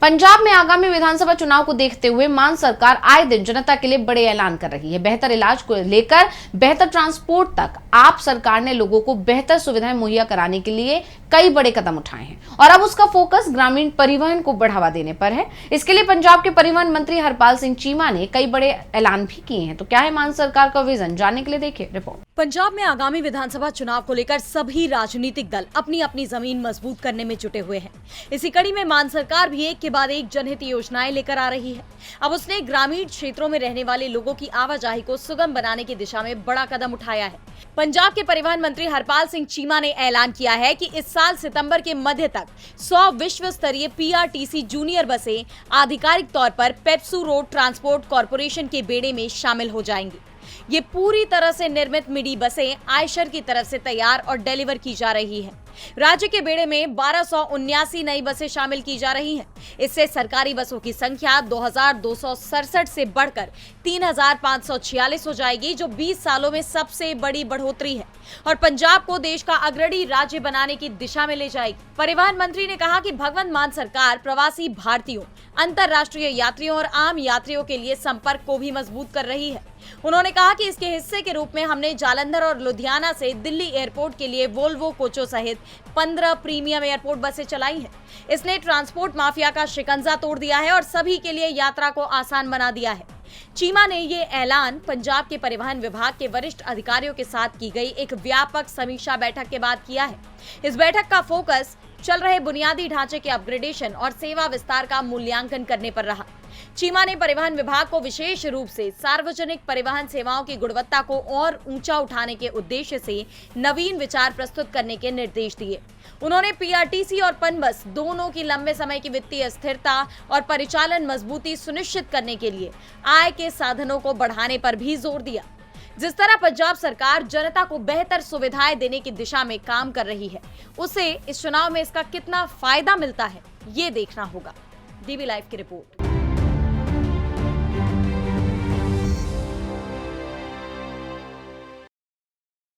पंजाब में आगामी विधानसभा चुनाव को देखते हुए मान सरकार आए दिन जनता के लिए बड़े ऐलान कर रही है। बेहतर इलाज को लेकर बेहतर ट्रांसपोर्ट तक आप सरकार ने लोगों को बेहतर सुविधाएं मुहैया कराने के लिए कई बड़े कदम उठाए हैं और अब उसका फोकस ग्रामीण परिवहन को बढ़ावा देने पर है। इसके लिए पंजाब के परिवहन मंत्री हरपाल सिंह चीमा ने कई बड़े ऐलान भी किए हैं। तो क्या है मान सरकार का विजन, जानने के लिए देखिए रिपोर्ट। पंजाब में आगामी विधानसभा चुनाव को लेकर सभी राजनीतिक दल अपनी अपनी जमीन मजबूत करने में जुटे हुए हैं। इसी कड़ी में मान सरकार भी एक के बाद एक जनहित योजनाएं लेकर आ रही है। अब उसने ग्रामीण क्षेत्रों में रहने वाले लोगों की आवाजाही को सुगम बनाने की दिशा में बड़ा कदम उठाया है। पंजाब के परिवहन मंत्री हरपाल सिंह चीमा ने ऐलान किया है कि इस साल सितंबर के मध्य तक 100 विश्व स्तरीय पीआरटीसी जूनियर बसें आधिकारिक तौर पर पेप्सू रोड ट्रांसपोर्ट कॉरपोरेशन के बेड़े में शामिल हो जाएंगी। ये पूरी तरह से निर्मित मिडी बसें आयशर की तरफ से तैयार और डिलीवर की जा रही हैं। राज्य के बेड़े में 1279 नई बसें शामिल की जा रही हैं। इससे सरकारी बसों की संख्या 2267 से बढ़कर 3546 हो जाएगी, जो 20 सालों में सबसे बड़ी बढ़ोतरी है और पंजाब को देश का अग्रणी राज्य बनाने की दिशा में ले जाएगी। परिवहन मंत्री ने कहा कि भगवंत मान सरकार प्रवासी भारतीयों, अंतर्राष्ट्रीय यात्रियों और आम यात्रियों के लिए संपर्क को भी मजबूत कर रही है। उन्होंने कहा कि इसके हिस्से के रूप में हमने जालंधर और लुधियाना से दिल्ली एयरपोर्ट के लिए वोल्वो कोचों सहित 15 प्रीमियम एयरपोर्ट बसें चलाई हैं। इसने ट्रांसपोर्ट माफिया का शिकंजा तोड़ दिया है और सभी के लिए यात्रा को आसान बना दिया है। चीमा ने ये ऐलान पंजाब के परिवहन विभाग के वरिष्ठ अधिकारियों के साथ की गई एक व्यापक समीक्षा बैठक के बाद किया है। इस बैठक का फोकस चल रहे बुनियादी ढांचे के अपग्रेडेशन और सेवा विस्तार का मूल्यांकन करने पर रहा। चीमा ने परिवहन विभाग को विशेष रूप से सार्वजनिक परिवहन सेवाओं की गुणवत्ता को और ऊंचा उठाने के उद्देश्य से नवीन विचार प्रस्तुत करने के निर्देश दिए। उन्होंने पीआरटीसी और पनबस दोनों की लंबे समय की वित्तीय स्थिरता और परिचालन मजबूती सुनिश्चित करने के लिए आय के साधनों को बढ़ाने पर भी जोर दिया। जिस तरह पंजाब सरकार जनता को बेहतर सुविधाएं देने की दिशा में काम कर रही है, उसे इस चुनाव में इसका कितना फायदा मिलता है, ये देखना होगा। डीबी लाइव की रिपोर्ट।